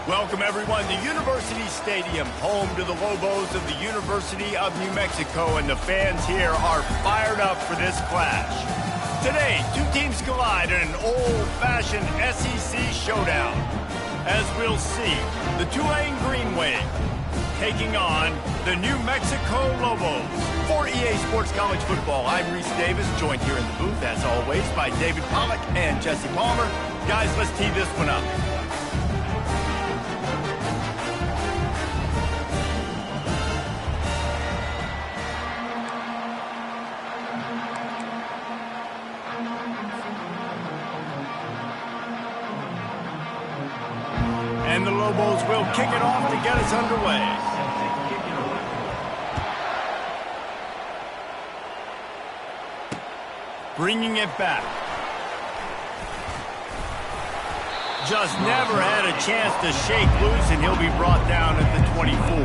Welcome, everyone, to University Stadium, home to the Lobos of the University of New Mexico, and the fans here are fired up for this clash. Today, two teams collide in an old-fashioned SEC showdown. As we'll see, the Tulane Green Wave taking on the New Mexico Lobos. For EA Sports College Football, I'm Reese Davis, joined here in the booth, as always, by David Pollack and Jesse Palmer. Guys, let's tee this one up. And the Lobos will kick it off to get us underway. Bringing it back. Just never had a chance to shake loose, and he'll be brought down at the 24.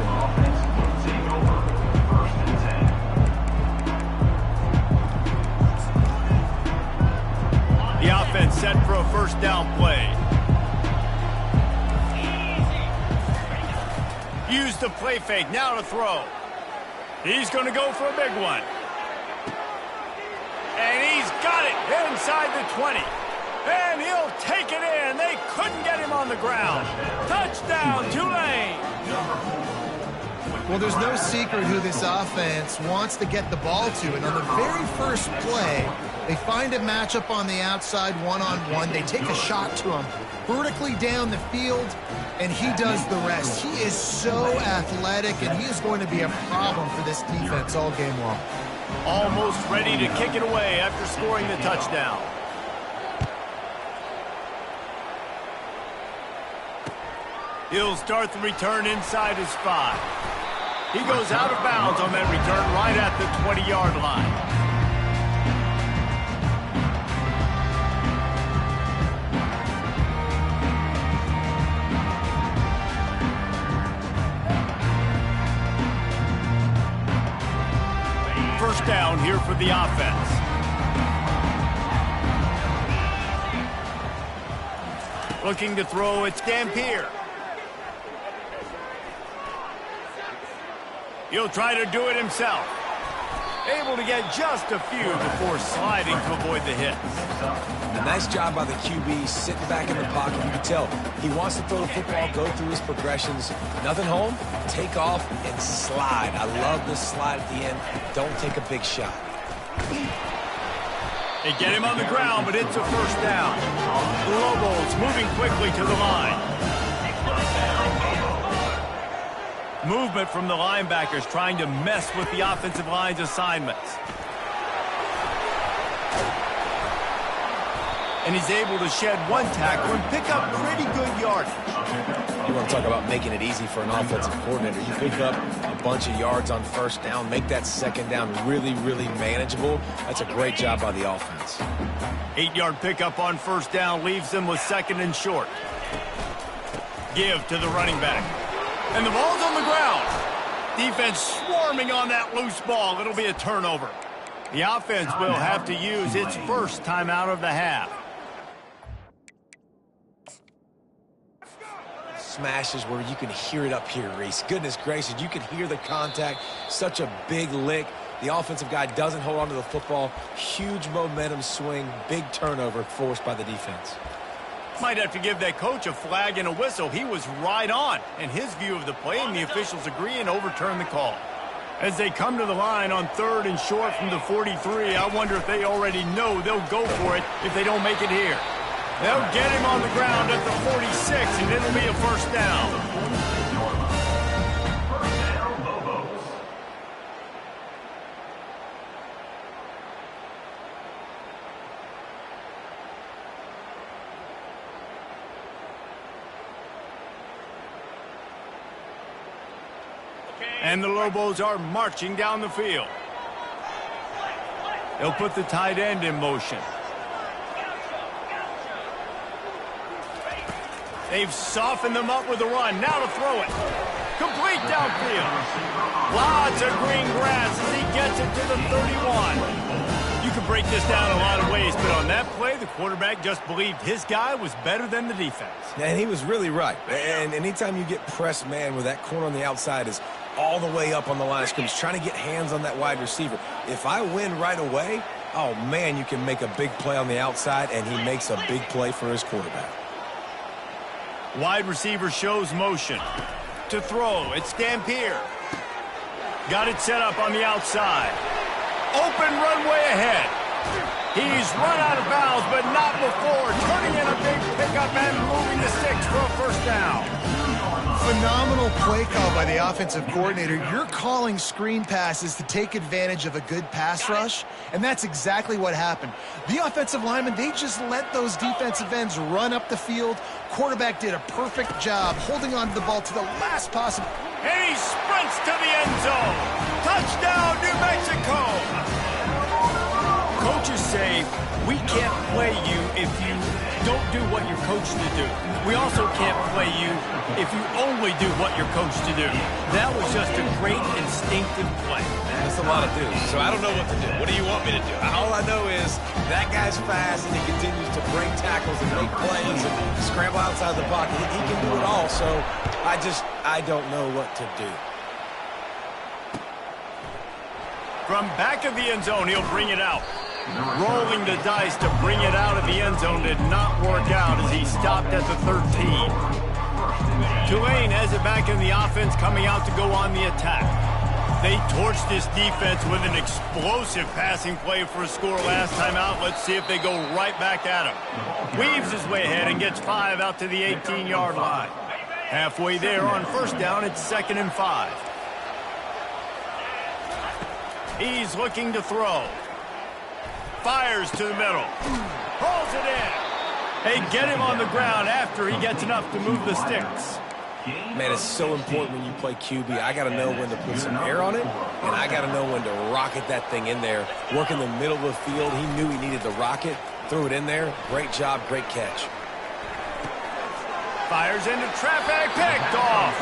The offense set for a first down play. Use the play fake, now to throw. He's going to go for a big one. And he's got it inside the 20. And he'll take it in. They couldn't get him on the ground. Touchdown, Tulane. Well, there's no secret who this offense wants to get the ball to. And on the very first play, they find a matchup on the outside one-on-one. They take a shot to him vertically down the field, and he does the rest. He is so athletic, and he is going to be a problem for this defense all game long. Almost ready to kick it away after scoring the touchdown. He'll start the return inside his 5. He goes out of bounds on that return right at the 20-yard line. First down here for the offense. Looking to throw, it's Dampier. He'll try to do it himself. Able to get just a few before sliding to avoid the hits. A nice job by the QB, sitting back in the pocket. You can tell he wants to throw the football, go through his progressions. Nothing home, take off and slide. I love this slide at the end. Don't take a big shot. They get him on the ground, but it's a first down. The Lobos moving quickly to the line. Movement from the linebackers trying to mess with the offensive line's assignments. And he's able to shed one tackle and pick up pretty good yardage. You want to talk about making it easy for an offensive coordinator. You pick up a bunch of yards on first down, make that second down really, really manageable. That's a great job by the offense. 8-yard pickup on first down leaves them with second and short. Give to the running back. And the ball's on the ground. Defense swarming on that loose ball. It'll be a turnover. The offense will have to use its first timeout of the half. Smashes where you can hear it up here, Reese. Goodness gracious, you can hear the contact. Such a big lick. The offensive guy doesn't hold on to the football. Huge momentum swing. Big turnover forced by the defense. Might have to give that coach a flag and a whistle. He was right on in his view of the play, and the officials agree and overturn the call. As they come to the line on third and short from the 43, I wonder if they already know they'll go for it if they don't make it here. They'll get him on the ground at the 46, and it'll be a first down. And the Lobos are marching down the field. They'll put the tight end in motion. They've softened them up with a run. Now to throw it. Complete downfield. Lots of green grass as he gets it to the 31. You can could break this down a lot of ways, but on that play, the quarterback just believed his guy was better than the defense. And he was really right. And anytime you get pressed man where that corner on the outside is all the way up on the line of scrimmage, trying to get hands on that wide receiver, if I win right away, oh, man, you can make a big play on the outside, and he makes a big play for his quarterback. Wide receiver shows motion. To throw, it's Dampier. Got it set up on the outside. Open runway ahead. He's run out of bounds, but not before turning in a big pickup and moving the sticks for a first down. Phenomenal play call by the offensive coordinator. You're calling screen passes to take advantage of a good pass rush, and that's exactly what happened. The offensive linemen, they just let those defensive ends run up the field. Quarterback did a perfect job holding on to the ball to the last possible. And he sprints to the end zone. Touchdown, New Mexico. Coaches say, we can't play you if you don't do what you're coached to do. We also can't play you if you only do what you're coached to do. That was just a great instinctive play. That's a lot of do. So I don't know what to do. What do you want me to do? All I know is that guy's fast and he continues to break tackles and make plays and scramble outside the pocket. He can do it all. So I don't know what to do. From back of the end zone, he'll bring it out. Rolling the dice to bring it out of the end zone did not work out as he stopped at the 13. Tulane has it back in the offense, coming out to go on the attack. They torched this defense with an explosive passing play for a score last time out. Let's see if they go right back at him. Weaves his way ahead and gets 5 out to the 18-yard line. Halfway there on first down, it's 2nd and 5. He's looking to throw. Fires to the middle. Pulls it in. They get him on the ground after he gets enough to move the sticks. Man, it's so important when you play QB. I got to know when to put some air on it, and I got to know when to rocket that thing in there. Work in the middle of the field. He knew he needed the rocket. Threw it in there. Great job, great catch. Fires into traffic, picked off.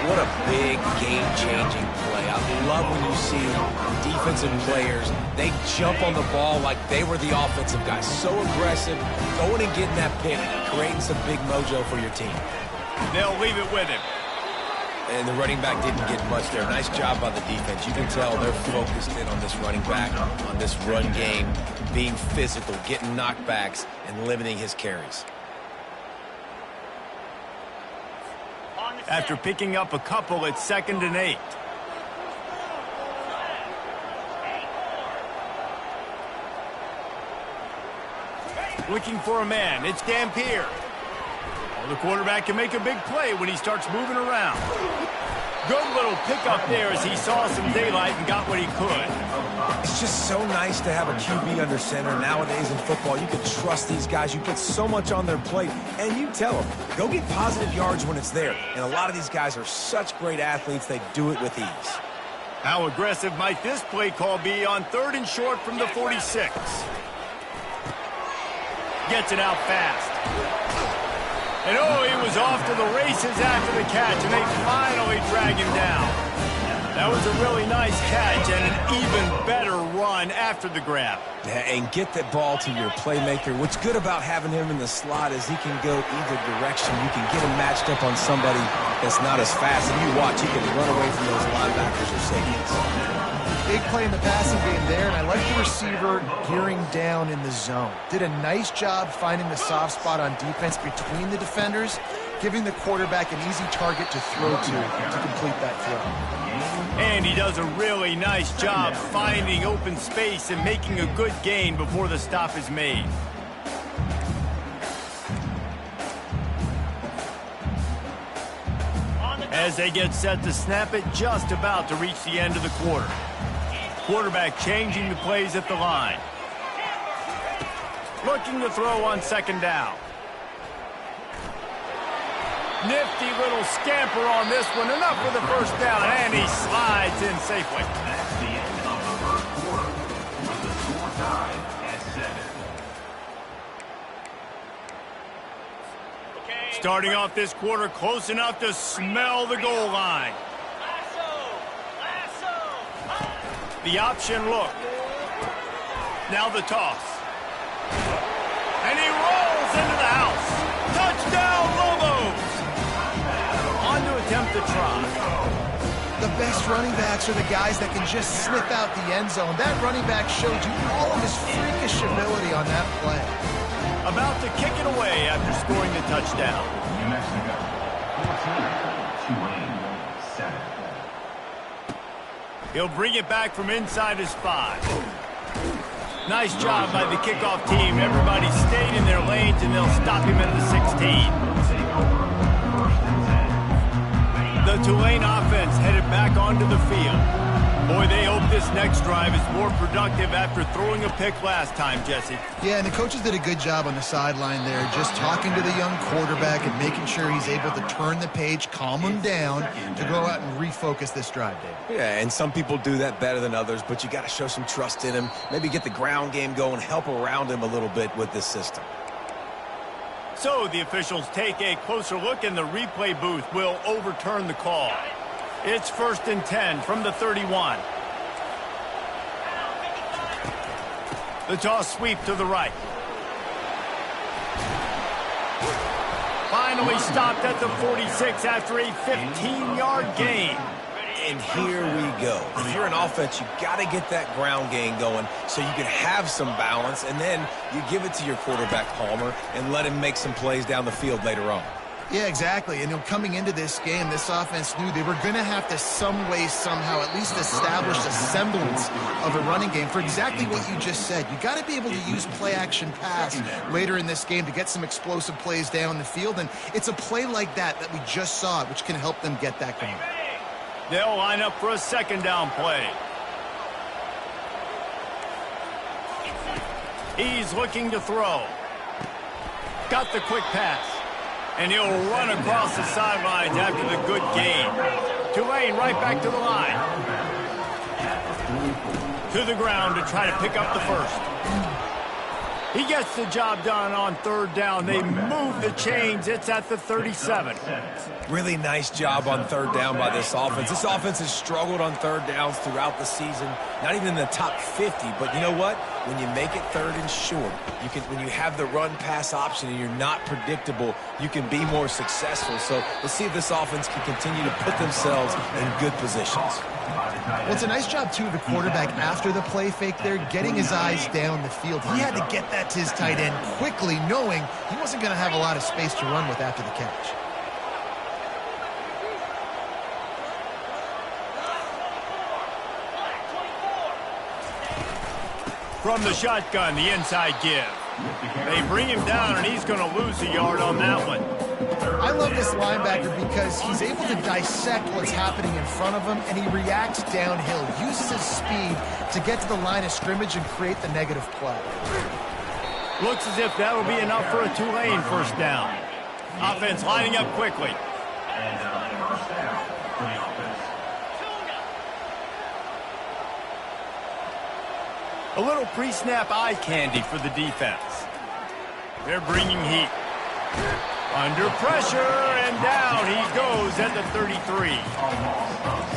What a big game-changing play. I love when you see defensive players, they jump on the ball like they were the offensive guys. So aggressive, going and getting that pick, creating some big mojo for your team. They'll leave it with him. And the running back didn't get much there. Nice job by the defense. You can tell they're focused in on this running back, on this run game, being physical, getting knockbacks, and limiting his carries. After picking up a couple, it's 2nd and 8. Looking for a man. It's Dampier. Well, the quarterback can make a big play when he starts moving around. Good little pickup there as he saw some daylight and got what he could. It's just so nice to have a QB under center. Nowadays in football, you can trust these guys. You put so much on their plate, and you tell them, go get positive yards when it's there. And a lot of these guys are such great athletes, they do it with ease. How aggressive might this play call be on 3rd and short from the 46? Gets it out fast. And oh, he was off to the races after the catch, and they finally drag him down. That was a really nice catch and an even better run after the grab. Yeah, and get that ball to your playmaker. What's good about having him in the slot is he can go either direction. You can get him matched up on somebody that's not as fast, and you watch, he can run away from those linebackers or safeties. Big play in the passing game there, and I like the receiver gearing down in the zone. Did a nice job finding the soft spot on defense between the defenders, giving the quarterback an easy target to throw to complete that throw. And he does a really nice job finding open space and making a good gain before the stop is made. As they get set to snap it, just about to reach the end of the quarter. Quarterback changing the plays at the line. Looking to throw on 2nd down. Nifty little scamper on this one. Enough for the first down, and he slides in safely. That's the end of the first quarter with the score tied at 7. Starting off this quarter close enough to smell the goal line. The option look. Now the toss. And he rolls into the house. Touchdown, Lobos! On to attempt the try. The best running backs are the guys that can just sniff out the end zone. That running back showed you all of his freakish ability on that play. About to kick it away after scoring the touchdown. New Mexico, 14, Tulane, 7. He'll bring it back from inside his 5. Nice job by the kickoff team. Everybody stayed in their lanes, and they'll stop him at the 16. The Tulane offense headed back onto the field. Boy, they hope this next drive is more productive after throwing a pick last time, Jesse. Yeah, and the coaches did a good job on the sideline there, just talking to the young quarterback and making sure he's able to turn the page, calm him down, to go out and refocus this drive, Dave. Yeah, and some people do that better than others, but you got to show some trust in him. Maybe get the ground game going, help around him a little bit with this system. So the officials take a closer look, and the replay booth will overturn the call. It's 1st and 10 from the 31. The toss sweep to the right. Finally stopped at the 46 after a 15-yard gain. And here we go. If you're an offense, you got to get that ground game going so you can have some balance, and then you give it to your quarterback, Palmer, and let him make some plays down the field later on. Yeah, exactly. And coming into this game, this offense knew they were going to have to some way, somehow, at least establish a semblance of a running game for exactly what you just said. You got to be able to use play-action pass later in this game to get some explosive plays down the field. And it's a play like that we just saw, which can help them get that going. They'll line up for a 2nd down play. He's looking to throw. Got the quick pass. And he'll run across the sidelines after the good gain. Tulane right back to the line. To the ground to try to pick up the first. He gets the job done on 3rd down. They move the chains. It's at the 37. Really nice job on 3rd down by this offense. This offense has struggled on 3rd downs throughout the season. Not even in the top 50, but you know what? When you make it 3rd and short, when you have the run-pass option and you're not predictable, you can be more successful. So let's see if this offense can continue to put themselves in good positions. Well, it's a nice job, too, of the quarterback after the play fake there, getting his eyes down the field. He had to get that to his tight end quickly, knowing he wasn't going to have a lot of space to run with after the catch. From the shotgun, the inside give. They bring him down, and he's going to lose a yard on that one. I love this linebacker because he's able to dissect what's happening in front of him, and he reacts downhill, uses his speed to get to the line of scrimmage and create the negative play. Looks as if that'll be enough for a Tulane 1st down. Offense lining up quickly. And first down for the offense. A little pre-snap eye candy for the defense. They're bringing heat. Under pressure, and down he goes at the 33.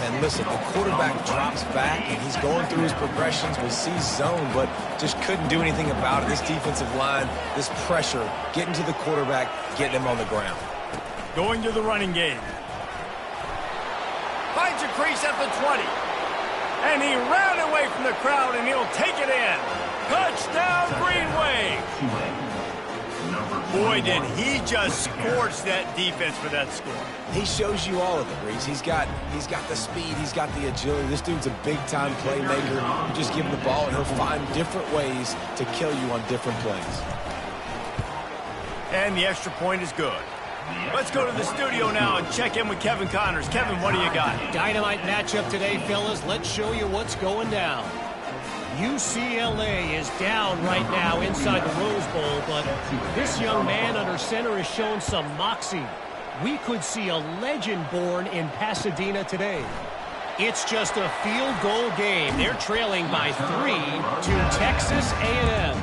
And listen, the quarterback drops back, and he's going through his progressions. We see zone, but just couldn't do anything about it. This defensive line, this pressure, getting to the quarterback, getting him on the ground. Going to the running game. Finds a crease at the 20. And he ran away from the crowd, and he'll take it in. Touchdown, Greenway. Boy, did he just scorch that defense for that score. He shows you all of it, Reese. He's got the speed, he's got the agility. This dude's a big-time playmaker. You just give him the ball, and he'll find different ways to kill you on different plays. And the extra point is good. Let's go to the studio now and check in with Kevin Connors. Kevin, what do you got? Dynamite matchup today, fellas. Let's show you what's going down. UCLA is down right now inside the Rose Bowl, but this young man under center is showing some moxie. We could see a legend born in Pasadena today. It's just a field goal game. They're trailing by 3 to Texas A&M.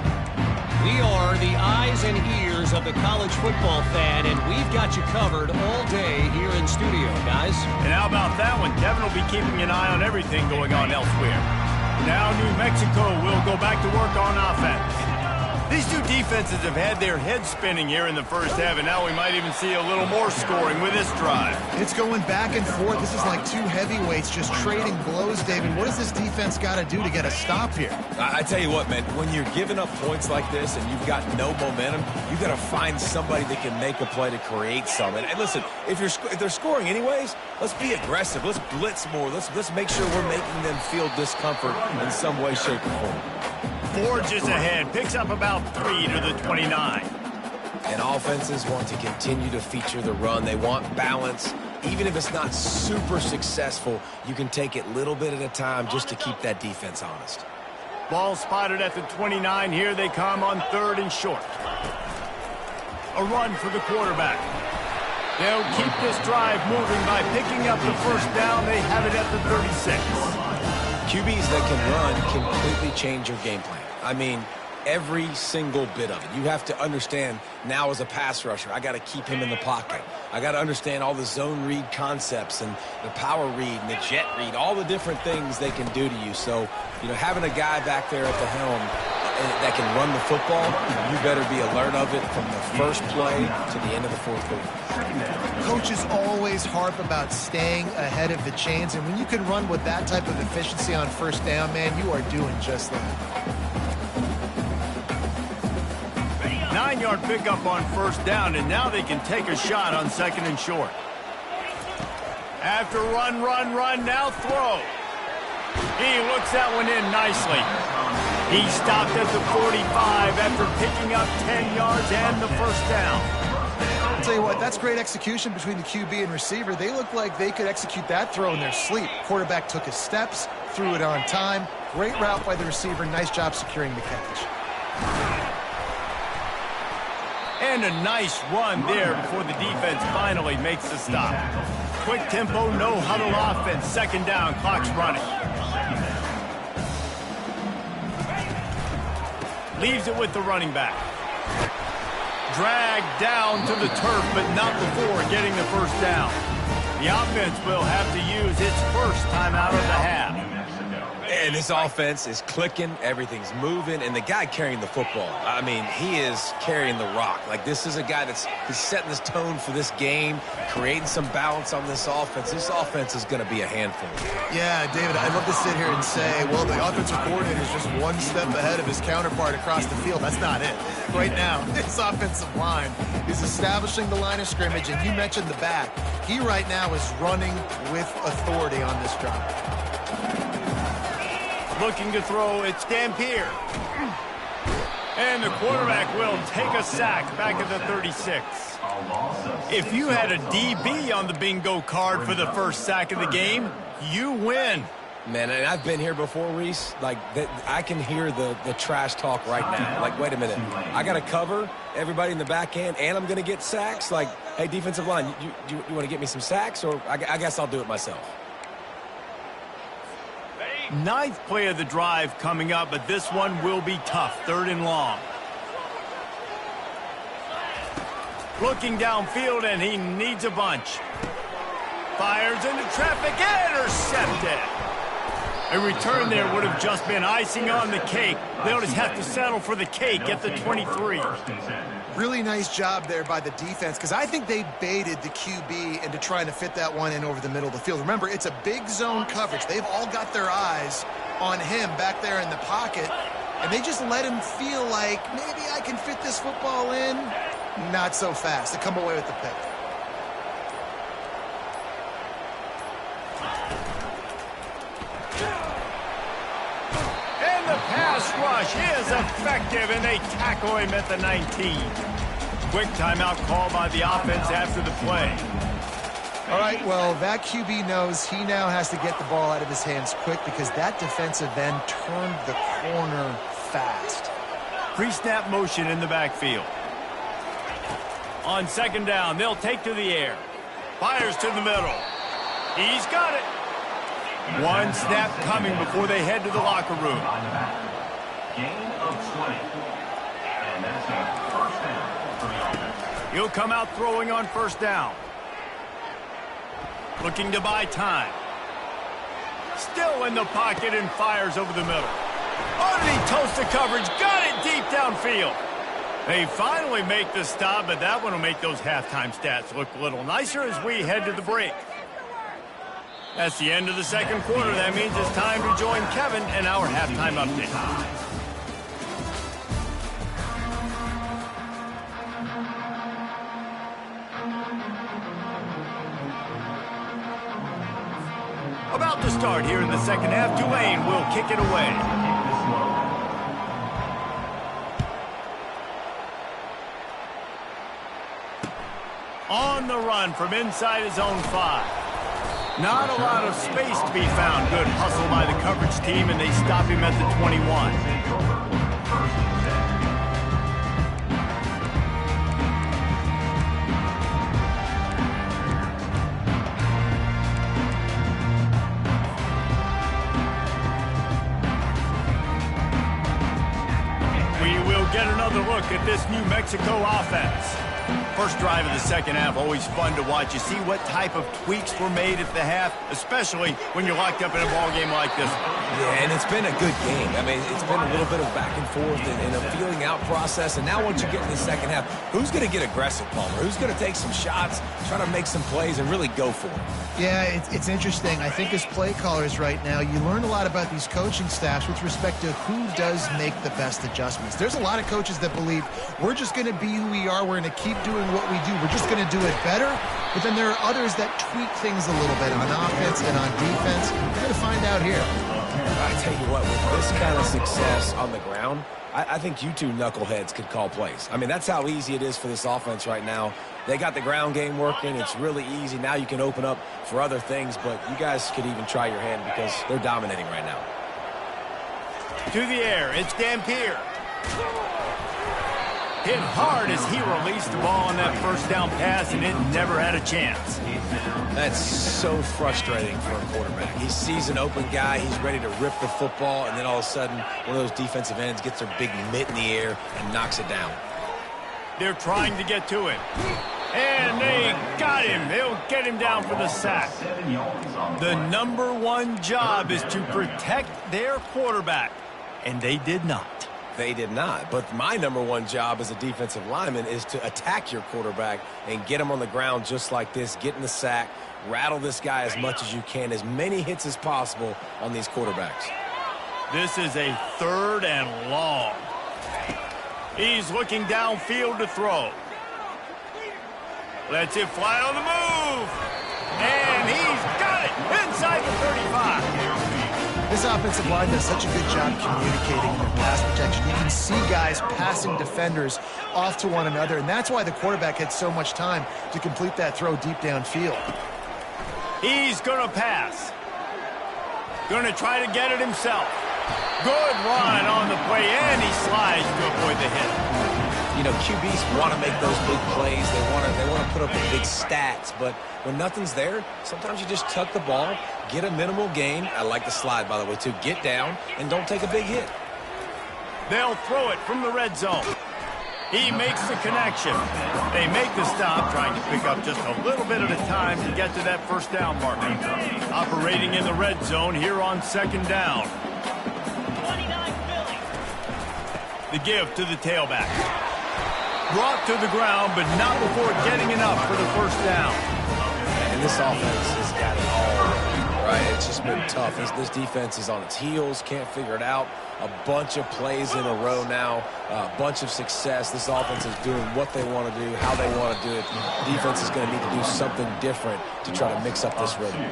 We are the eyes and ears of the college football fan, and we've got you covered all day here in studio, guys. And how about that one? Kevin will be keeping an eye on everything going on elsewhere. Now New Mexico will go back to work on offense. These two defenses have had their heads spinning here in the first half, and now we might even see a little more scoring with this drive. It's going back and forth. This is like two heavyweights just trading blows, David. What does this defense got to do to get a stop here? I tell you what, man, when you're giving up points like this and you've got no momentum, you got to find somebody that can make a play to create some. And listen, if they're scoring anyways, let's be aggressive. Let's blitz more. Let's make sure we're making them feel discomfort in some way, shape, or form. Forges ahead, picks up about 3 to the 29. And offenses want to continue to feature the run. They want balance. Even if it's not super successful, you can take it little bit at a time just to keep that defense honest. Ball spotted at the 29. Here they come on 3rd and short. A run for the quarterback. They'll keep this drive moving by picking up the first down. They have it at the 36. QBs that can run completely change your game plan. I mean, every single bit of it. You have to understand now as a pass rusher, I got to keep him in the pocket. I got to understand all the zone read concepts and the power read and the jet read, all the different things they can do to you. So, you know, having a guy back there at the helm that can run the football, you better be alert of it from the first play to the end of the 4th quarter. Coaches always harp about staying ahead of the chains, and when you can run with that type of efficiency on first down, man, you are doing just that. 9-yard pickup on first down, and now they can take a shot on 2nd and short. After run, now throw. He looks that one in nicely. He stopped at the 45 after picking up 10 yards and the first down. I'll tell you what, that's great execution between the QB and receiver. They look like they could execute that throw in their sleep. Quarterback took his steps, threw it on time. Great route by the receiver. Nice job securing the catch. And a nice run there before the defense finally makes the stop. Quick tempo, no huddle offense. 2nd down, clock's running. Leaves it with the running back. Dragged down to the turf, but not before getting the first down. The offense will have to use its first timeout of the half. And this offense is clicking, everything's moving, and the guy carrying the football, I mean, he is carrying the rock. Like, this is a guy he's setting this tone for this game, creating some balance on this offense. This offense is going to be a handful. Yeah, David, I'd love to sit here and say, well, the offensive coordinator is just one step ahead of his counterpart across the field. That's not it. Right now, this offensive line is establishing the line of scrimmage, and you mentioned the back. He right now is running with authority on this drive. Looking to throw, it's Dampier. And the quarterback will take a sack back at the 36. If you had a DB on the bingo card for the first sack of the game, you win. Man, and I've been here before, Reese. Like, I can hear the trash talk right now. Like, wait a minute. I got to cover everybody in the back end, and I'm going to get sacks? Like, hey, defensive line, you want to get me some sacks? Or I guess I'll do it myself. 9th play of the drive coming up, but this one will be tough. 3rd and long. Looking downfield, and he needs a bunch. Fires into traffic, intercepted. A return there would have just been icing on the cake. They'll just have to settle for the cake at the 23. Really nice job there by the defense, because I think they baited the QB into trying to fit that one in over the middle of the field. Remember, it's a big zone coverage. They've all got their eyes on him back there in the pocket, and they just let him feel like, maybe I can fit this football in. Not so fast. They come away with the pick. And the pass rush is effective, and they tackle him at the 19. Quick timeout call by the offense after the play. All right, well, that QB knows he now has to get the ball out of his hands quick because that defensive end turned the corner fast. Pre-snap motion in the backfield. On 2nd down, they'll take to the air. Fires to the middle. He's got it. One snap coming before they head to the locker room. Gain of 20. And that's a first down for the offense. He'll come out throwing on 1st down. Looking to buy time. Still in the pocket and fires over the middle. Underneath toasted coverage, got it deep downfield. They finally make the stop, but that one will make those halftime stats look a little nicer as we head to the break. That's the end of the second quarter. That means it's time to join Kevin in our halftime update. About to start here in the second half, Tulane will kick it away. On the run from inside his own 5. Not a lot of space to be found. Good hustle by the coverage team, and they stop him at the 21. Get another look at this New Mexico offense. First drive of the second half, always fun to watch. You see what type of tweaks were made at the half, especially when you're locked up in a ball game like this one. Yeah, and it's been a good game. I mean, it's been a little bit of back and forth and a feeling out process. And now once you get in the second half, who's going to get aggressive, Palmer? Who's going to take some shots, try to make some plays, and really go for it? Yeah, it's interesting. I think as play callers right now, you learn a lot about these coaching staffs with respect to who does make the best adjustments. There's a lot of coaches that believe we're just going to be who we are. We're going to keep doing what we do. We're just going to do it better. But then there are others that tweak things a little bit on offense and on defense. We're going to find out here. I tell you what, with this kind of success on the ground, I think you two knuckleheads could call plays. I mean, that's how easy it is for this offense right now. They got the ground game working. It's really easy. Now you can open up for other things, but you guys could even try your hand because they're dominating right now. To the air, it's Dampier. Hit hard as he released the ball on that first down pass, and it never had a chance. That's so frustrating for a quarterback. He sees an open guy, he's ready to rip the football, and then all of a sudden, one of those defensive ends gets their big mitt in the air and knocks it down. They're trying to get to it. And they got him. They'll get him down for the sack. The number one job is to protect their quarterback, and they did not. They did not. But my number one job as a defensive lineman is to attack your quarterback and get him on the ground just like this, get in the sack, rattle this guy as much as you can, as many hits as possible on these quarterbacks. This is a 3rd and long. He's looking downfield to throw. Lets it fly on the move. And he's got it inside the 35. This offensive line does such a good job communicating in their pass protection. You can see guys passing defenders off to one another, and that's why the quarterback had so much time to complete that throw deep downfield. He's going to pass. Going to try to get it himself. Good run on the play, and he slides to avoid the hit. You know, QBs want to make those big plays. They want to put up the big stats, but when nothing's there, sometimes you just tuck the ball, get a minimal gain. I like the slide, by the way, too. Get down and don't take a big hit. They'll throw it from the red zone. He makes the connection. They make the stop, trying to pick up just a little bit at a time to get to that first down mark. Operating in the red zone here on 2nd down. The give to the tailback. Brought to the ground, but not before getting enough for the first down. And this offense has got it all right. It's just been tough. This defense is on its heels, can't figure it out. A bunch of plays in a row now, a bunch of success. This offense is doing what they want to do, how they want to do it. Defense is going to need to do something different to try to mix up this rhythm.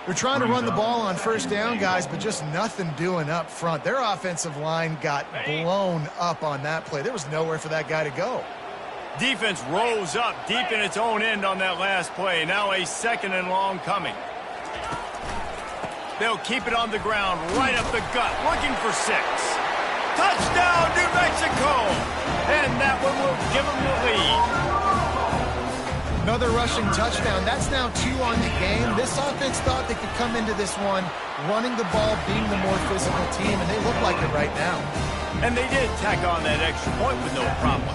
They're trying to run the ball on first down, guys, but just nothing doing up front. Their offensive line got blown up on that play. There was nowhere for that guy to go. Defense rose up deep in its own end on that last play. Now a 2nd and long coming. They'll keep it on the ground, right up the gut, looking for 6. Touchdown, New Mexico! And that one will give them the lead. Another rushing touchdown. That's now 2 on the game. This offense thought they could come into this one running the ball, being the more physical team, and they look like it right now. And they did tack on that extra point with no problem.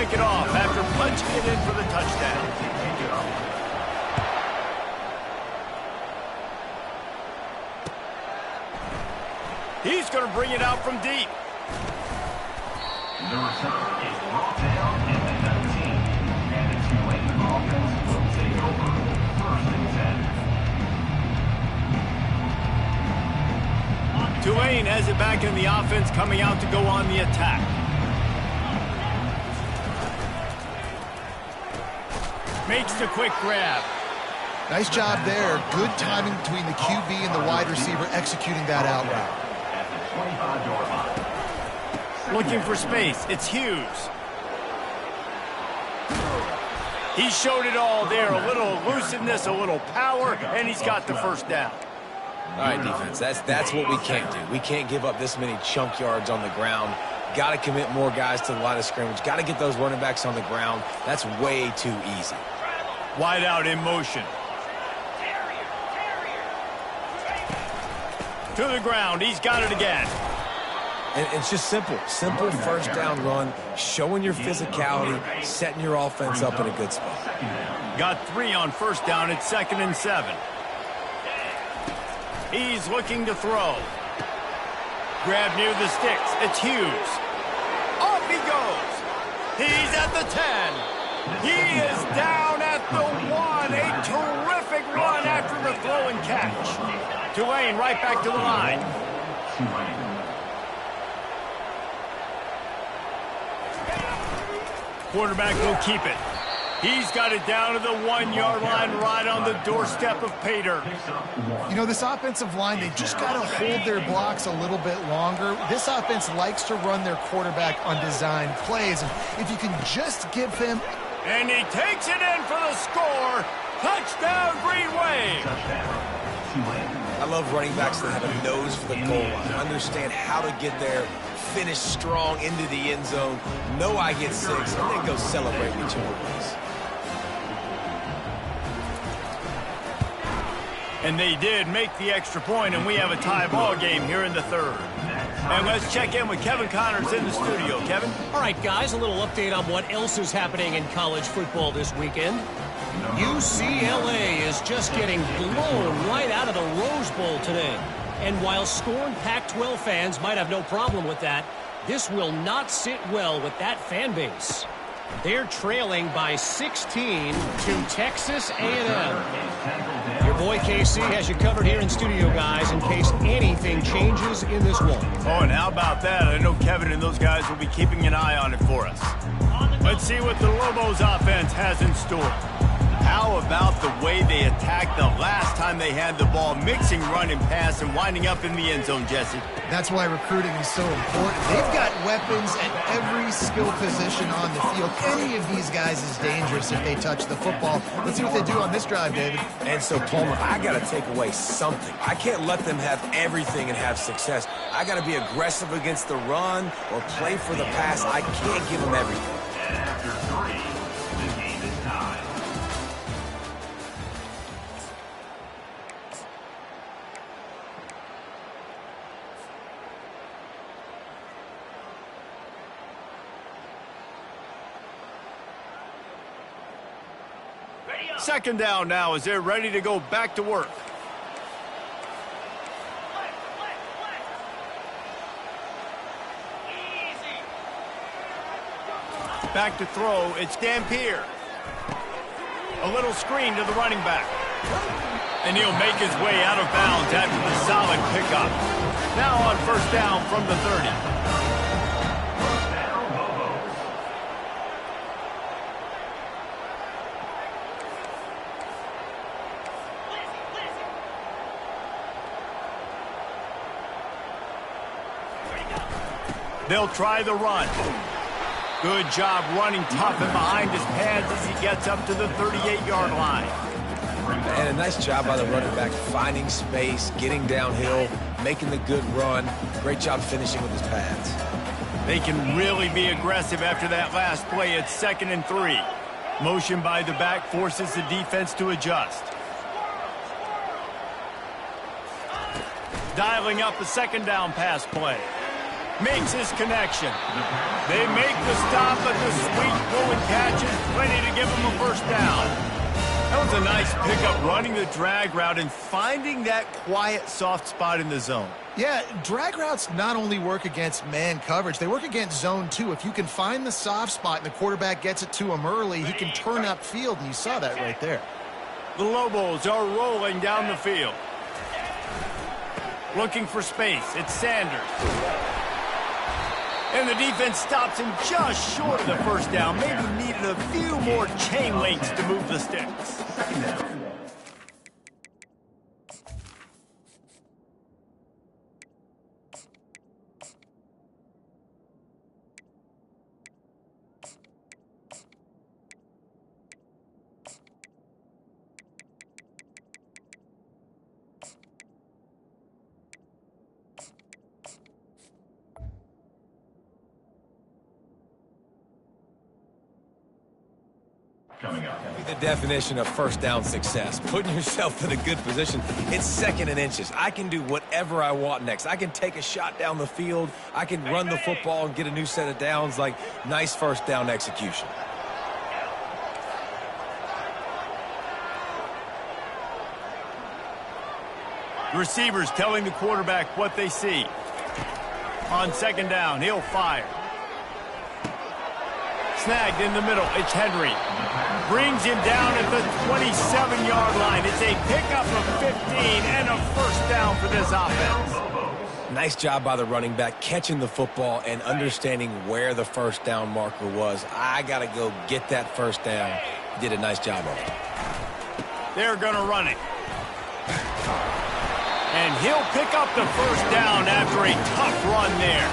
break it off after punching it in for the touchdown. He's going to bring it out from deep. The receiver is brought down at the 19. And the Tulane offense will take over 1st and 10. Tulane has it back in the offense, coming out to go on the attack. Makes the quick grab. Nice job there. Good timing between the QB and the wide receiver executing that out route. At the 25-yard line. Looking for space. It's Hughes. He showed it all there. A little elusiveness, a little power, and he's got the first down. All right, defense, that's what we can't do. We can't give up this many chunk yards on the ground. Got to commit more guys to the line of scrimmage. Got to get those running backs on the ground. That's way too easy. Wide out in motion. To the ground. He's got it again. And it's just simple. Simple first down run, showing your physicality, setting your offense up in a good spot. Got 3 on first down. It's 2nd and 7. He's looking to throw. Grab near the sticks. It's Hughes. Off he goes. He's at the 10. He is down at the 1. A terrific run after the throw and catch. Tulane right back to the line. Quarterback will keep it. He's got it down to the 1-yard line, right on the doorstep of pay dirt. You know, this offensive line, they just got to hold their blocks a little bit longer. This offense likes to run their quarterback on design plays. And if you can just give him... And he takes it in for the score. Touchdown, Green Wave. I love running backs that have a nose for the goal line, understand how to get there, finish strong into the end zone, know I get 6, and then go celebrate with 2 points. And they did make the extra point, and we have a tie ball game here in the 3rd. And let's check in with Kevin Connors in the studio. Kevin? All right, guys, a little update on what else is happening in college football this weekend. UCLA is just getting blown right out of the Rose Bowl today. And while scorned Pac-12 fans might have no problem with that, this will not sit well with that fan base. They're trailing by 16 to Texas A&M. Your boy KC has you covered here in studio, guys, in case anything changes in this one. Oh, and how about that? I know Kevin and those guys will be keeping an eye on it for us. Let's see what the Lobos offense has in store. How about the way they attacked the last time they had the ball, mixing run and pass and winding up in the end zone, Jesse? That's why recruiting is so important. They've got weapons at every skill position on the field. Any of these guys is dangerous if they touch the football. Let's see what they do on this drive, David. And so, Palmer, I got to take away something. I can't let them have everything and have success. I got to be aggressive against the run or play for the pass. I can't give them everything. And after 3, the game is tied. Second down now as they're ready to go back to work. Back to throw, it's Dampier. A little screen to the running back. And he'll make his way out of bounds after the solid pickup. Now on first down from the 30. They'll try the run. Good job running tough and behind his pads as he gets up to the 38-yard line. And a nice job by the running back, finding space, getting downhill, making the good run. Great job finishing with his pads. They can really be aggressive after that last play. It's 2nd and 3. Motion by the back forces the defense to adjust. Dialing up a second down pass play. makes his connection. They make the stop, but the sweet throw and catch is plenty to give him a first down. That was a nice pickup, running the drag route and finding that quiet, soft spot in the zone. Yeah, drag routes not only work against man coverage, they work against zone too. If you can find the soft spot and the quarterback gets it to him early, he can turn upfield, and you saw that right there. The Lobos are rolling down the field. Looking for space. It's Sanders. And the defense stops him just short of the first down. Maybe needed a few more chain links to move the sticks. Coming up. The definition of first down success, putting yourself in a good position. It's second and inches. I can do whatever I want next. I can take a shot down the field. I can run the football and get a new set of downs. Like, nice first down execution. The receivers telling the quarterback what they see. On second down, he'll fire. Snagged in the middle, it's Henry. Brings him down at the 27-yard line. It's a pickup of 15 and a first down for this offense. Nice job by the running back, catching the football and understanding where the first down marker was. I got to go get that first down. He did a nice job of it. They're going to run it. And he'll pick up the first down after a tough run there.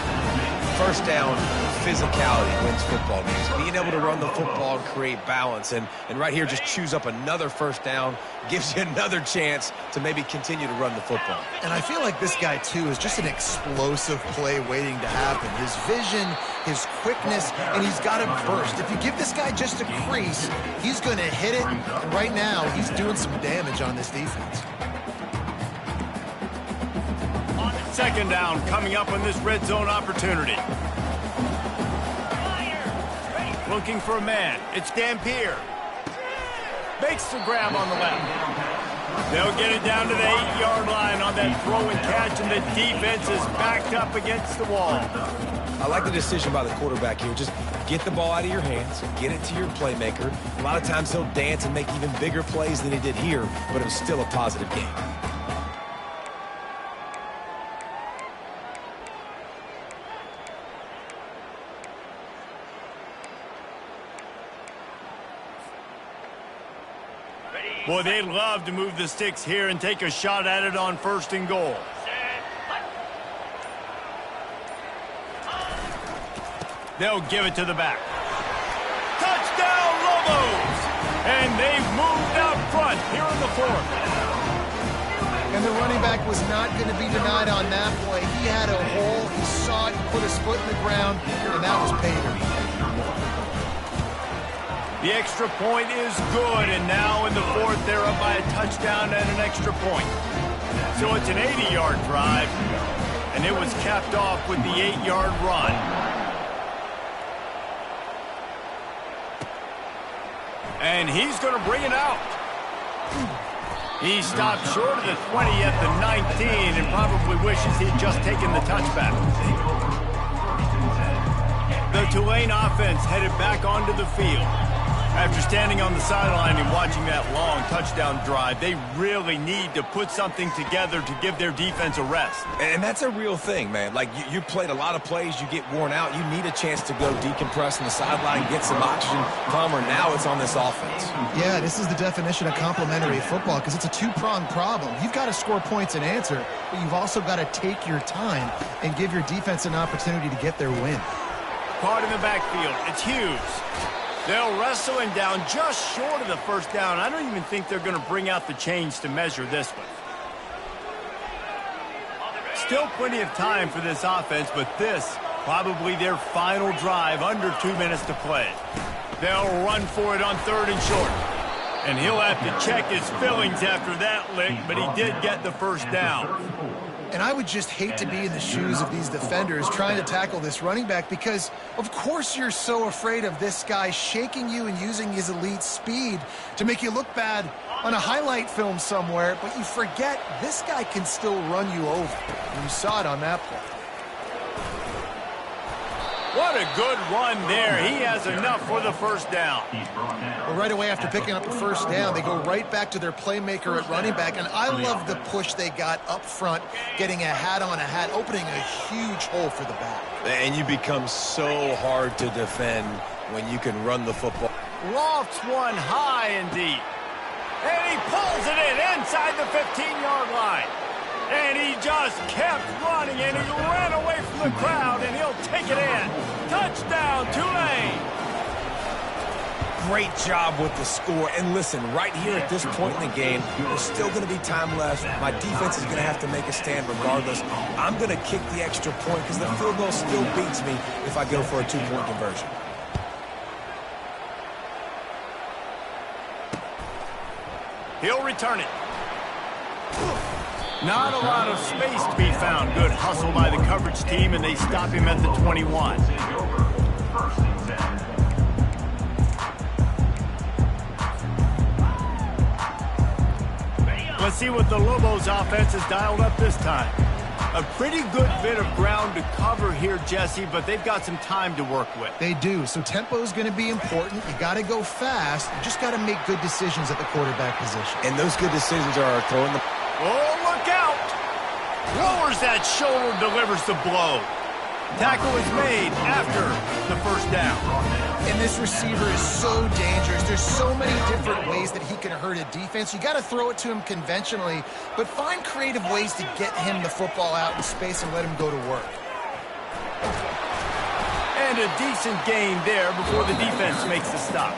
First down, physicality wins football games. Being able to run the football and create balance. And right here, just choose up another first down, gives you another chance to maybe continue to run the football. And I feel like this guy, too, is just an explosive play waiting to happen. His vision, his quickness, and he's got a burst. If you give this guy just a crease, he's going to hit it. And right now, he's doing some damage on this defense. Second down coming up on this red zone opportunity. Looking for a man. It's Dampier. Makes the grab on the left. They'll get it down to the 8-yard line on that throw and catch, and the defense is backed up against the wall. I like the decision by the quarterback here. Just get the ball out of your hands, get it to your playmaker. A lot of times he'll dance and make even bigger plays than he did here, but it was still a positive game. Boy, they'd love to move the sticks here and take a shot at it on first and goal. They'll give it to the back. Touchdown, Lobos! And they've moved out front here in the fourth. And the running back was not going to be denied on that play. He had a hole, he saw it, put his foot in the ground, and that was pay dirt. The extra point is good, and now in the fourth, they're up by a touchdown and an extra point. So it's an 80-yard drive, and it was capped off with the 8-yard run. And he's going to bring it out. He stopped short of the 20 at the 19 and probably wishes he'd just taken the touchback. The Tulane offense headed back onto the field. After standing on the sideline and watching that long touchdown drive, they really need to put something together to give their defense a rest. And that's a real thing, man. Like, you played a lot of plays, you get worn out, you need a chance to go decompress on the sideline, get some oxygen. Palmer, now it's on this offense. Yeah, this is the definition of complementary football because it's a two-pronged problem. You've got to score points and answer, but you've also got to take your time and give your defense an opportunity to get their win. Caught in the backfield, it's Hughes. They'll wrestle him down just short of the first down. I don't even think they're going to bring out the chains to measure this one. Still plenty of time for this offense, but this probably their final drive, under 2 minutes to play. They'll run for it on third and short. And he'll have to check his fillings after that lick, but he did get the first down. And I would just hate to be in the shoes of these defenders trying to tackle this running back because, of course, you're so afraid of this guy shaking you and using his elite speed to make you look bad on a highlight film somewhere, but you forget this guy can still run you over. You saw it on that play. What a good run there. He has enough for the first down. Well, right away after picking up the first down, they go right back to their playmaker at running back, and I love the push they got up front, getting a hat on a hat, opening a huge hole for the back. And you become so hard to defend when you can run the football. Lofts one high and deep. And he pulls it in inside the 15-yard line. And he just kept running, and he ran away from the crowd, and he'll take it in. Touchdown, Tulane. Great job with the score. And listen, right here at this point in the game, there's still going to be time left. My defense is going to have to make a stand regardless. I'm going to kick the extra point because the field goal still beats me if I go for a two-point conversion. He'll return it. Not a lot of space to be found. Good hustle by the coverage team, and they stop him at the 21. Let's see what the Lobos offense has dialed up this time. A pretty good bit of ground to cover here, Jesse, but they've got some time to work with. They do, so tempo is going to be important. You got to go fast. You just got to make good decisions at the quarterback position. And those good decisions are throwing the... Oh, look out! Lowers that shoulder, delivers the blow. Tackle is made after the first down. And this receiver is so dangerous. There's so many different ways that he can hurt a defense. You got to throw it to him conventionally, but find creative ways to get him the football out in space and let him go to work. And a decent gain there before the defense makes the stop.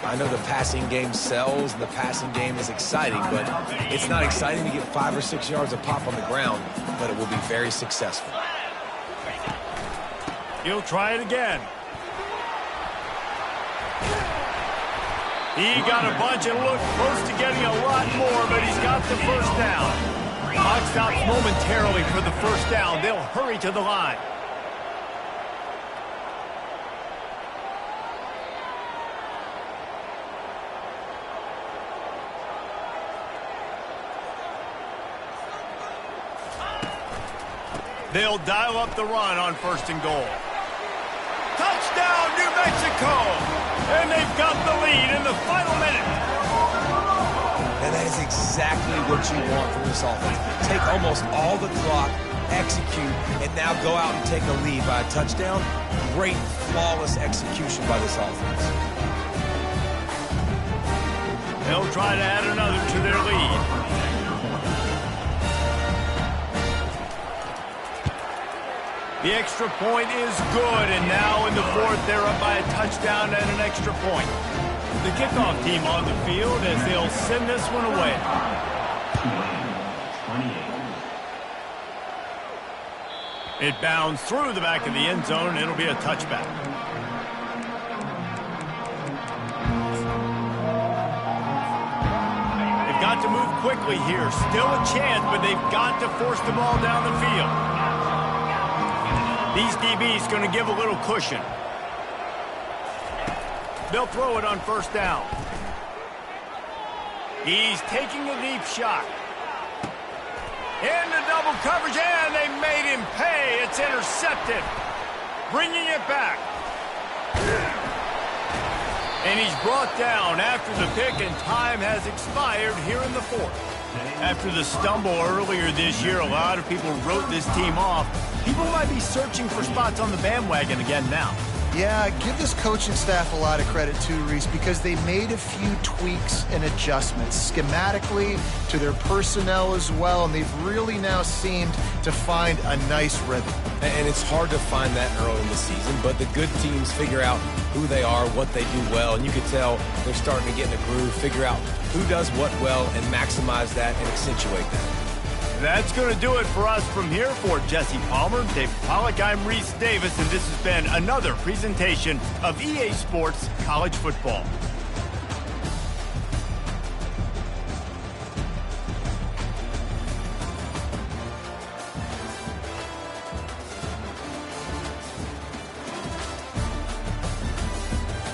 I know the passing game sells, and the passing game is exciting, but it's not exciting to get 5 or 6 yards of pop on the ground, but it will be very successful. He'll try it again. He got a bunch and looked close to getting a lot more, but he's got the first down. Clock stops momentarily for the first down. They'll hurry to the line. They'll dial up the run on 1st and goal. Touchdown, New Mexico! And they've got the lead in the final minute. And that is exactly what you want from this offense. Take almost all the clock, execute, and now go out and take a lead by a touchdown. Great, flawless execution by this offense. They'll try to add another to their lead. The extra point is good, and now in the 4th, they're up by a touchdown and an extra point. The kickoff team on the field as they'll send this one away. It bounds through the back of the end zone, and it'll be a touchback. They've got to move quickly here. Still a chance, but they've got to force the ball down the field. These DBs going to give a little cushion. They'll throw it on 1st down. He's taking a deep shot. Into double coverage, and they made him pay. It's intercepted. Bringing it back. And he's brought down after the pick, and time has expired here in the 4th. After the stumble earlier this year, a lot of people wrote this team off. People might be searching for spots on the bandwagon again now. Yeah, give this coaching staff a lot of credit too, Reese, because they made a few tweaks and adjustments schematically to their personnel as well, and they've really now seemed to find a nice rhythm. And it's hard to find that early in the season, but the good teams figure out who they are, what they do well, and you can tell they're starting to get in a groove, figure out who does what well, and maximize that and accentuate that. That's going to do it for us from here. For Jesse Palmer, David Pollack, I'm Reese Davis, and this has been another presentation of EA Sports College Football.